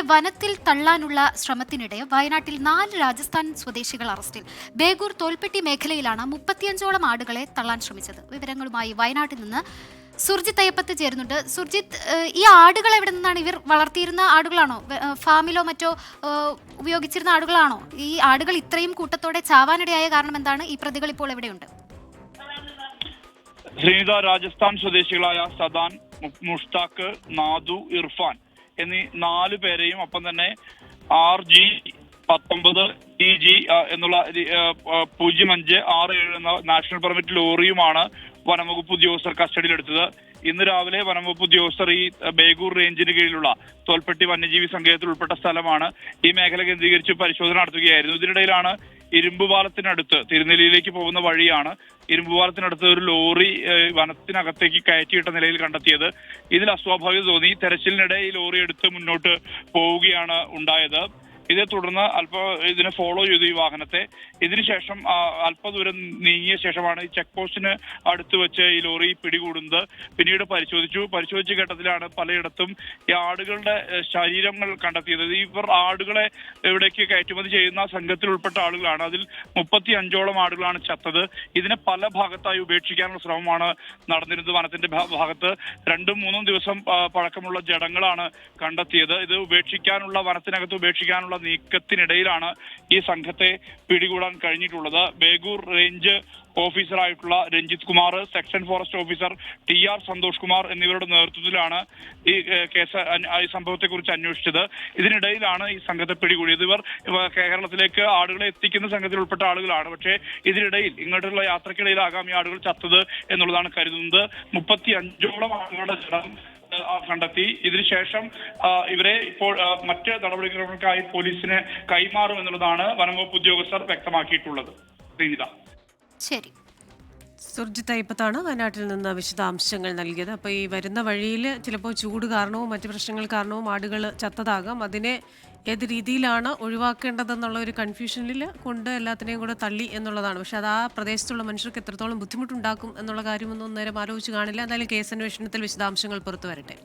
വനത്തിൽ തള്ളാനുള്ള ശ്രമത്തിനിടെ വയനാട്ടിൽ 4 രാജസ്ഥാൻ സ്വദേശികൾ അറസ്റ്റിൽ. ബേഗൂർ തോൽപ്പെട്ടി മേഖലയിലാണ് 35ഓളം ആടുകളെ തള്ളാൻ ശ്രമിച്ചത്. വിവരങ്ങളുമായി വയനാട്ടിൽ നിന്ന് സുർജിത്ത് അയ്യപ്പത്ത് ചേരുന്നുണ്ട്. സുർജിത്ത്, ഈ ആടുകൾ എവിടെ നിന്നാണ്? ഇവർ വളർത്തിയിരുന്ന ആടുകളാണോ? ഫാമിലോ മറ്റോ ഉപയോഗിച്ചിരുന്ന ആടുകളാണോ? ഈ ആടുകൾ ഇത്രയും കൂട്ടത്തോടെ ചാവാനിടയായ കാരണം എന്താണ്? ഈ പ്രതികൾ ഇപ്പോൾ എവിടെയുണ്ട്? ശ്രീനിത, രാജസ്ഥാൻ സ്വദേശികളായ സദാൻ, മുഷ്താഖ്, നാദു, ഇർഫാൻ എന്നീ 4 പേരെയും ഒപ്പം തന്നെ RG19 TG എന്നുള്ള 0567 എന്ന നാഷണൽ പെർമിറ്റ് ലോറിയുമാണ് വനംവകുപ്പ് ഉദ്യോഗസ്ഥർ കസ്റ്റഡിയിലെടുത്തത്. ഇന്ന് രാവിലെ വനംവകുപ്പ് ഉദ്യോഗസ്ഥർ ഈ ബേഗൂർ റേഞ്ചിന് കീഴിലുള്ള തോൽപ്പെട്ടി വന്യജീവി സങ്കേതത്തിൽ ഉൾപ്പെട്ട സ്ഥലമാണ്. ഈ മേഖല കേന്ദ്രീകരിച്ച് പരിശോധന നടത്തുകയായിരുന്നു. ഇതിനിടയിലാണ് ഇരുമ്പുപാലത്തിനടുത്ത്, തിരുനെല്ലിയിലേക്ക് പോകുന്ന വഴിയാണ്, ഇരുമ്പുപാലത്തിനടുത്ത് ഒരു ലോറി വനത്തിനകത്തേക്ക് കയറ്റിയിട്ട നിലയിൽ കണ്ടെത്തിയത്. ഇതിൽ അസ്വാഭാവികത തോന്നി. തെരച്ചിലിനിടെ ഈ ലോറി എടുത്ത് മുന്നോട്ട് പോവുകയാണ് ഉണ്ടായത്. ഇതേ തുടർന്ന് ഇതിനെ ഫോളോ ചെയ്തു ഈ വാഹനത്തെ. ഇതിനുശേഷം അല്പദൂരം നീങ്ങിയ ശേഷമാണ് ഈ ചെക്ക് പോസ്റ്റിന് അടുത്ത് വെച്ച് ഈ ലോറി പിടികൂടുന്നത്. പിന്നീട് പരിശോധിച്ച ഘട്ടത്തിലാണ് പലയിടത്തും ഈ ആടുകളുടെ ശരീരങ്ങൾ കണ്ടെത്തിയത്. ഇവർ ആടുകളെ ഇവിടേക്ക് കയറ്റുമതി ചെയ്യുന്ന സംഘത്തിൽ ഉൾപ്പെട്ട ആളുകളാണ്. അതിൽ 35ഓളം ആടുകളാണ് ചത്തത്. ഇതിനെ പല ഭാഗത്തായി ഉപേക്ഷിക്കാനുള്ള ശ്രമമാണ് നടന്നിരുന്നത്. വനത്തിന്റെ ഭാഗത്ത് 2-3 ദിവസം പഴക്കമുള്ള ജഡങ്ങളാണ് കണ്ടെത്തിയത്. ഇത് വനത്തിനകത്ത് ഉപേക്ഷിക്കാനുള്ള നീക്കത്തിനിടയിലാണ് ഈ സംഘത്തെ പിടികൂടാൻ കഴിഞ്ഞിട്ടുള്ളത്. ബേഗൂർ റേഞ്ച് ഓഫീസറായിട്ടുള്ള Ranjith Kumar, section forest officer TR Santhosh Kumar എന്നിവരുടെ നേതൃത്വത്തിലാണ് ഈ കേസ്, ഈ സംഭവത്തെക്കുറിച്ച് അന്വേഷിച്ചത്. ഇതിനിടയിലാണ് ഈ സംഘത്തെ പിടികൂടിയത്. ഇവർ കേരളത്തിലേക്ക് ആടുകളെ എത്തിക്കുന്ന സംഘത്തിൽ ഉൾപ്പെട്ട ആളുകളാണ്. പക്ഷേ ഇതിനിടയിൽ, ഇങ്ങോട്ടുള്ള യാത്രക്കിടയിലാകാം ഈ ആടുകൾ ചത്തത് എന്നുള്ളതാണ് കരുതുന്നത്. 35ഓളം ആടുകളുടെ ജഡം കണ്ടെത്തി. ഇതിനുശേഷം ഇവരെ ഇപ്പോൾ മറ്റ് നടപടികൾക്കായി പോലീസിന് കൈമാറുമെന്നുള്ളതാണ് വനംവകുപ്പ് ഉദ്യോഗസ്ഥർ വ്യക്തമാക്കിയിട്ടുള്ളത്. ശരി, സുർജിത്ത് അയ്യപ്പത്താണ് വയനാട്ടിൽ നിന്ന് വിശദാംശങ്ങൾ നൽകിയത്. അപ്പോൾ ഈ വരുന്ന വഴിയിൽ ചിലപ്പോൾ ചൂട് കാരണവും മറ്റ് പ്രശ്നങ്ങൾ കാരണവും ആടുകൾ ചത്തതാകാം. അതിനെ ഏത് രീതിയിലാണ് ഒഴിവാക്കേണ്ടതെന്നുള്ള ഒരു കൺഫ്യൂഷനിൽ കൊണ്ട് എല്ലാത്തിനെയും കൂടെ തള്ളി എന്നുള്ളതാണ്. പക്ഷെ അത് ആ പ്രദേശത്തുള്ള മനുഷ്യർക്ക് എത്രത്തോളം ബുദ്ധിമുട്ടുണ്ടാക്കും എന്നുള്ള കാര്യമൊന്നും നേരം ആലോചിച്ച് കാണില്ല. എന്തായാലും കേസ് അന്വേഷണത്തിൽ വിശദാംശങ്ങൾ പുറത്തു വരട്ടെ.